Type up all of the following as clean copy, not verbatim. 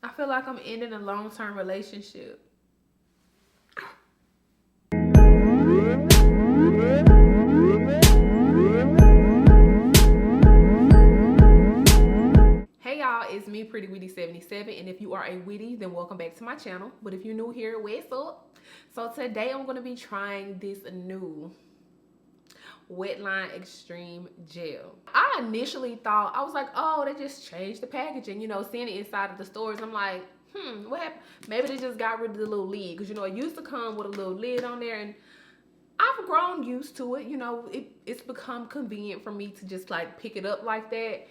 I feel like I'm ending a long-term relationship. Hey y'all, it's me, Prettywitty77, and if you are a witty, then welcome back to my channel. But if you're new here, what's up? So today I'm going to be trying this new Wetline Xtreme gel. I initially thought, I was like, oh, they just changed the packaging, you know, seeing it inside of the stores. I'm like, what happened? Maybe they just got rid of the little lid, because, you know, it used to come with a little lid on there, and I've grown used to it. You know, it's become convenient for me to just like pick it up like that.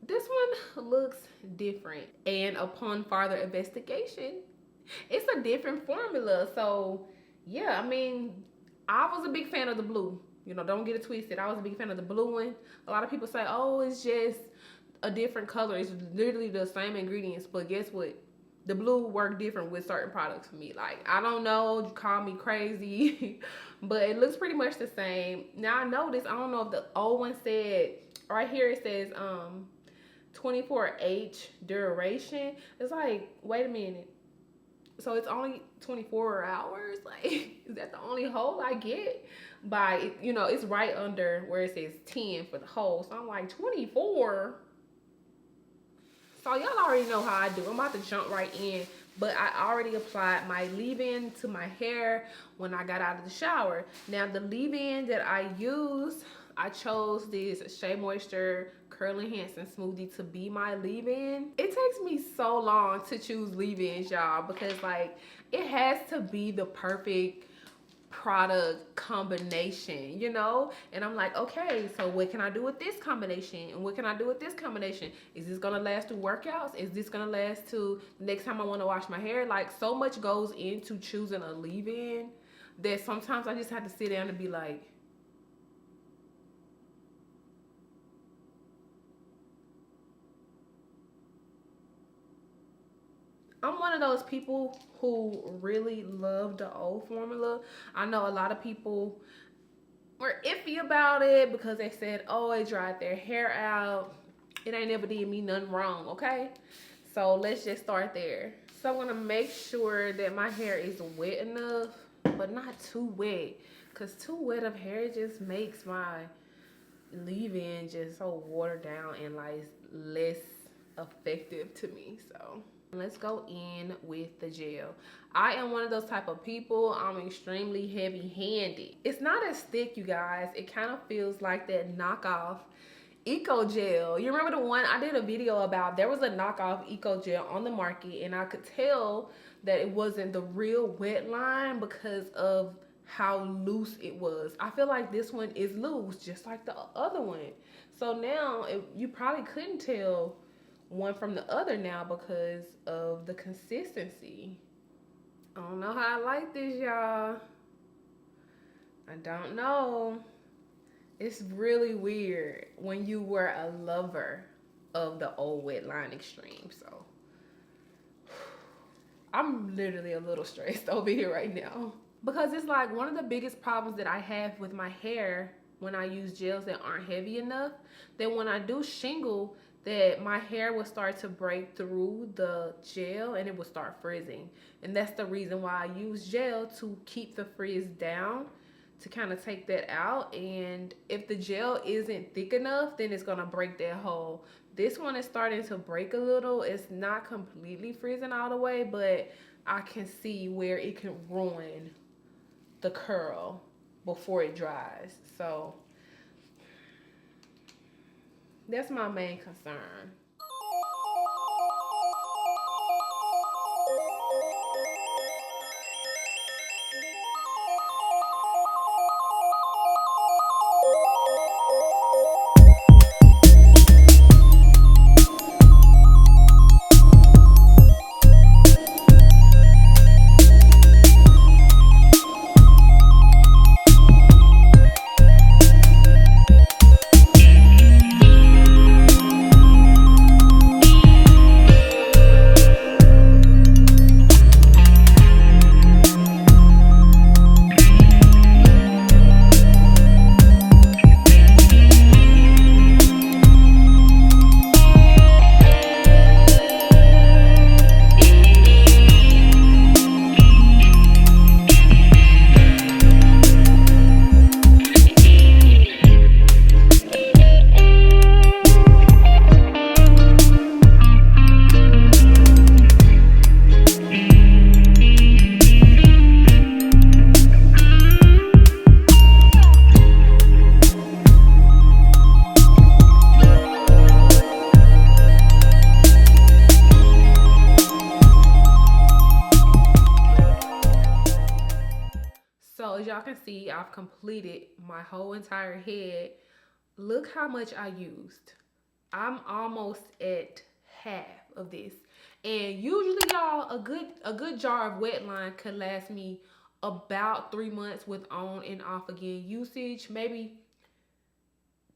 This one looks different, and upon further investigation, it's a different formula. So yeah, I mean, I was a big fan of the blue. You know, don't get it twisted. I was a big fan of the blue one. A lot of people say, oh, it's just a different color. It's literally the same ingredients. But guess what? The blue worked different with certain products for me. Like, I don't know, you call me crazy, but it looks pretty much the same. Now, I noticed, I don't know if the old one said, right here it says 24H duration. It's like, wait a minute. So it's only 24 hours? Like, is that the only hole I get? By, you know, it's right under where it says 10 for the hole. So I'm like, 24? So y'all already know how I do. I'm about to jump right in. But I already applied my leave-in to my hair when I got out of the shower. Now, the leave-in that I used, I chose this Shea Moisture Curl Enhancing Smoothie to be my leave-in. It takes me so long to choose leave-ins, y'all, because like it has to be the perfect product combination, you know? And I'm like, okay, so what can I do with this combination? And what can I do with this combination? Is this gonna last through workouts? Is this gonna last to the next time I want to wash my hair? Like, so much goes into choosing a leave-in that sometimes I just have to sit down and be like, I'm one of those people who really love the old formula. I know a lot of people were iffy about it because they said, oh, it dried their hair out. It ain't never did me nothing wrong, okay? So let's just start there. So I'm gonna make sure that my hair is wet enough, but not too wet. Cause too wet of hair just makes my leave-in just so watered down and like less effective to me, so. Let's go in with the gel. I am one of those type of people. I'm extremely heavy-handed. It's not as thick, you guys. It kind of feels like that knockoff Eco Gel. You remember the one I did a video about? There was a knockoff Eco Gel on the market, and I could tell that it wasn't the real Wetline because of how loose it was. I feel like this one is loose, just like the other one. So now, you probably couldn't tell one from the other now because of the consistency. I don't know how I like this, y'all. I don't know. It's really weird when you were a lover of the old Wetline Xtreme. So I'm literally a little stressed over here right now because it's like one of the biggest problems that I have with my hair when I use gels that aren't heavy enough, that when I do shingle, that my hair will start to break through the gel and it will start frizzing. And that's the reason why I use gel, to keep the frizz down, to kind of take that out. And if the gel isn't thick enough, then it's gonna break that hole. This one is starting to break a little. It's not completely freezing all the way, but I can see where it can ruin the curl before it dries. So that's my main concern. y'all can see, I've completed my whole entire head. Look how much I used. I'm almost at half of this. And usually, y'all, a good jar of Wetline could last me about 3 months with on and off again usage. Maybe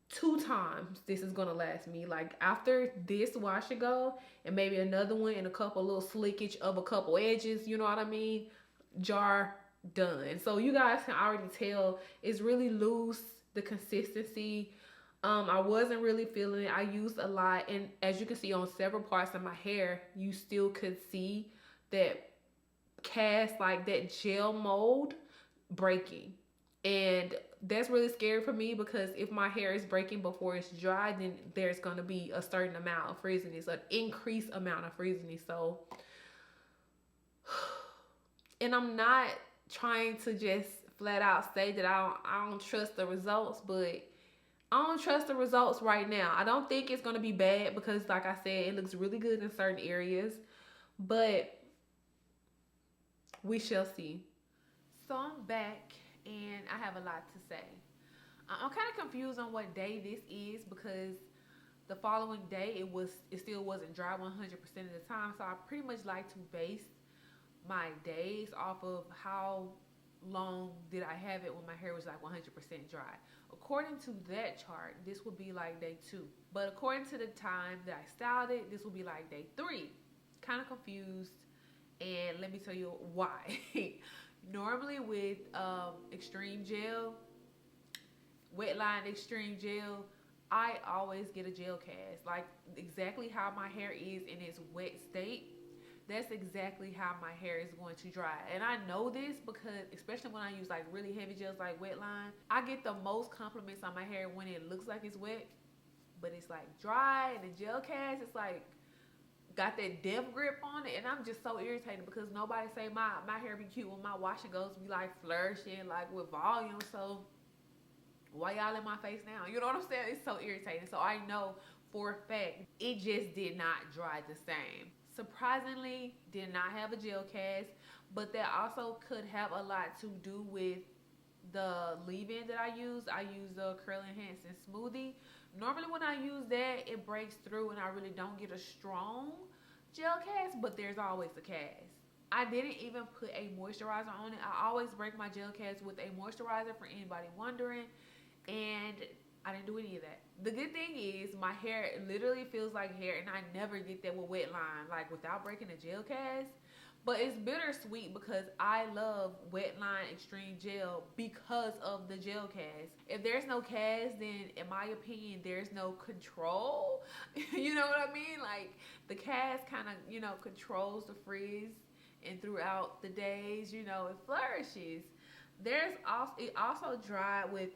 2 times this is gonna last me. Like after this wash and go, and maybe another one and a couple little slickage of a couple edges, you know what I mean? Jar done. So you guys can already tell it's really loose, the consistency. I wasn't really feeling it. I used a lot, and as you can see on several parts of my hair, you still could see that cast, like that gel mold breaking. And that's really scary for me because if my hair is breaking before it's dry, then there's going to be a certain amount of frizziness, an increased amount of frizziness. So, and I'm not trying to just flat out say that I don't trust the results, but I don't trust the results right now. I don't think it's going to be bad because, like I said, it looks really good in certain areas, but we shall see. So I'm back and I have a lot to say. I'm kind of confused on what day this is because the following day it still wasn't dry 100% of the time. So I pretty much like to base my days off of how long did I have it when my hair was like 100% dry. According to that chart, this would be like day 2. But according to the time that I styled it, this will be like day 3. Kind of confused, and let me tell you why. Normally with Xtreme gel, Wetline Xtreme gel, I always get a gel cast. Like exactly how my hair is in its wet state, that's exactly how my hair is going to dry. And I know this because especially when I use like really heavy gels like Wetline, I get the most compliments on my hair when it looks like it's wet, but it's like dry, and the gel cast, it's like got that death grip on it, and I'm just so irritated because nobody say my hair be cute when my wash and goes be like flourishing like with volume. So why y'all in my face now? You know what I'm saying? It's so irritating. So I know for a fact it just did not dry the same. Surprisingly, did not have a gel cast, but that also could have a lot to do with the leave-in that I use. I use the Curl Enhancing Smoothie. Normally when I use that, it breaks through and I really don't get a strong gel cast, but there's always a cast. I didn't even put a moisturizer on it. I always break my gel cast with a moisturizer, for anybody wondering, and I didn't do any of that. The good thing is my hair literally feels like hair, and I never get that with Wetline, like without breaking a gel cast. But it's bittersweet because I love Wetline Xtreme Gel because of the gel cast. If there's no cast, then in my opinion, there's no control. You know what I mean? Like the cast kind of, controls the frizz, and throughout the days, it flourishes. It also dried with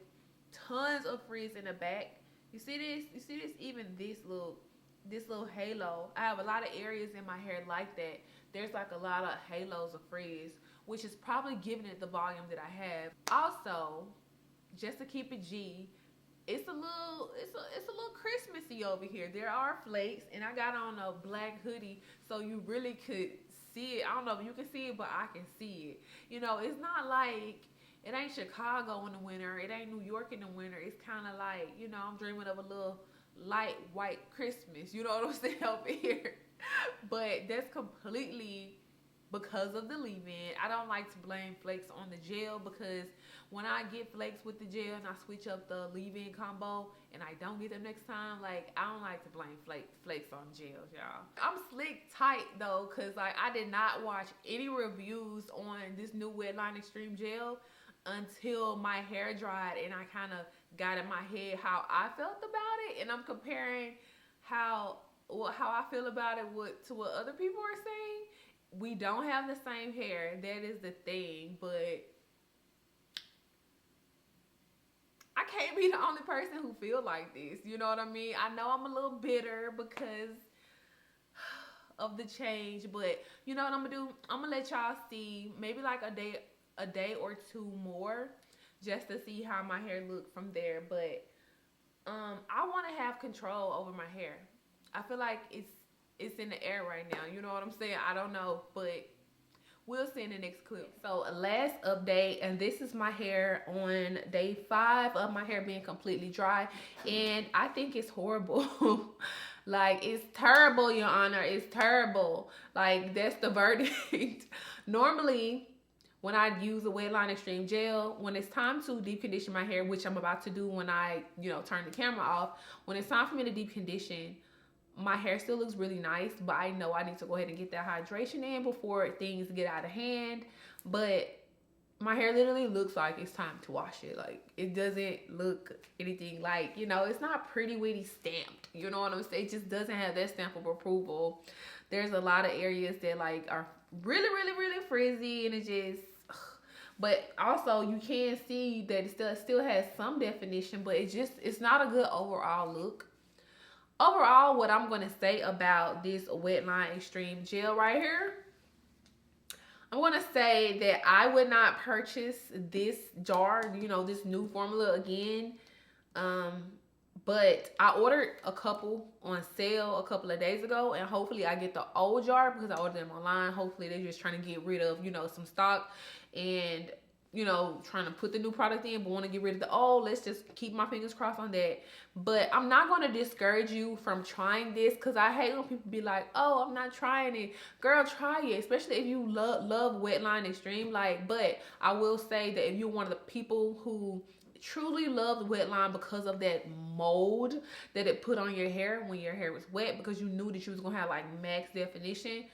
tons of frizz in the back. You see this? You see this? Even this little halo. I have a lot of areas in my hair like that. There's like a lot of halos of frizz, which is probably giving it the volume that I have. Also, just to keep it G, it's a little Christmassy over here. There are flakes, and I got on a black hoodie, so you really could see it. I don't know if you can see it, but I can see it. It's not like it ain't Chicago in the winter. It ain't New York in the winter. It's kind of like, I'm dreaming of a little light white Christmas. You know what I'm saying over here. But that's completely because of the leave-in. I don't like to blame flakes on the gel because when I get flakes with the gel and I switch up the leave-in combo and I don't get them next time, like I don't like to blame flakes on gels, y'all. I'm slick tight though, cause like I did not watch any reviews on this new Wetline Xtreme Gel until my hair dried and I kind of got in my head how I felt about it, and I'm comparing how I feel about it to what other people are saying. We don't have the same hair, that is the thing, but I can't be the only person who feel like this, you know what I mean? I know I'm a little bitter because of the change, but you know what I'm gonna do? I'm gonna let y'all see maybe like a day or 2 more just to see how my hair look from there. But I want to have control over my hair. I feel like it's in the air right now, you know what I'm saying? I don't know, but We'll see in the next clip. So last update, and this is my hair on day 5 of my hair being completely dry, and I think it's horrible. Like, it's terrible, Your Honor. It's terrible. Like, that's the verdict. Normally, when I use a Wetline Extreme gel, when it's time to deep condition my hair, which I'm about to do when I, turn the camera off, when it's time for me to deep condition, my hair still looks really nice, but I know I need to go ahead and get that hydration in before things get out of hand. But my hair literally looks like it's time to wash it. Like, it doesn't look anything like, it's not Prettywitty stamped. You know what I'm saying? It just doesn't have that stamp of approval. There's a lot of areas that like are really, really, really frizzy, and it just, but also you can see that it still has some definition, but it's not a good overall look. Overall, what I'm going to say about this Wetline Extreme gel right here, I'm going to say that I would not purchase this jar, this new formula again. But I ordered a couple on sale a couple of days ago, and hopefully I get the old jar because I ordered them online. Hopefully they're just trying to get rid of, some stock and, trying to put the new product in, but want to get rid of the old. Let's just keep my fingers crossed on that. But I'm not going to discourage you from trying this, because I hate when people be like, oh, I'm not trying it. Girl, try it, especially if you love Wetline Extreme. Like, but I will say that if you're one of the people who truly loved Wetline because of that mold that it put on your hair when your hair was wet, because you knew that you was going to have like max definition,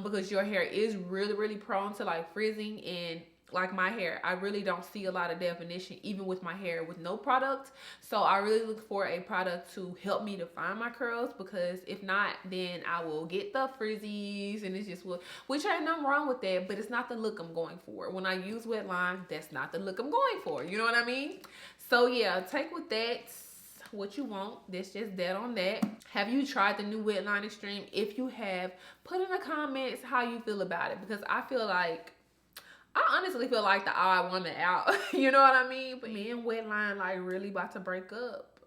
because your hair is really, really prone to like frizzing, and like my hair, I really don't see a lot of definition even with my hair with no product. So I really look for a product to help me define my curls, because if not, then I will get the frizzies, and it's just, which ain't nothing wrong with that, but it's not the look I'm going for. When I use Wetline, that's not the look I'm going for. You know what I mean? So yeah, take with that what you want. That's just that on that. Have you tried the new Wetline Extreme? If you have, put in the comments how you feel about it, because I honestly feel like the odd woman out. You know what I mean? But me and Wetline like really about to break up.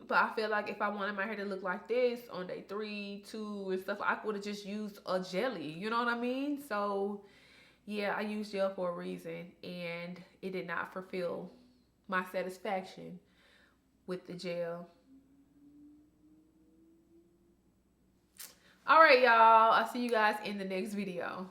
But I feel like if I wanted my hair to look like this on day 3, 2, and stuff, I would have just used a jelly. You know what I mean? So yeah, I used gel for a reason, and it did not fulfill my satisfaction with the gel. All right, y'all. I'll see you guys in the next video.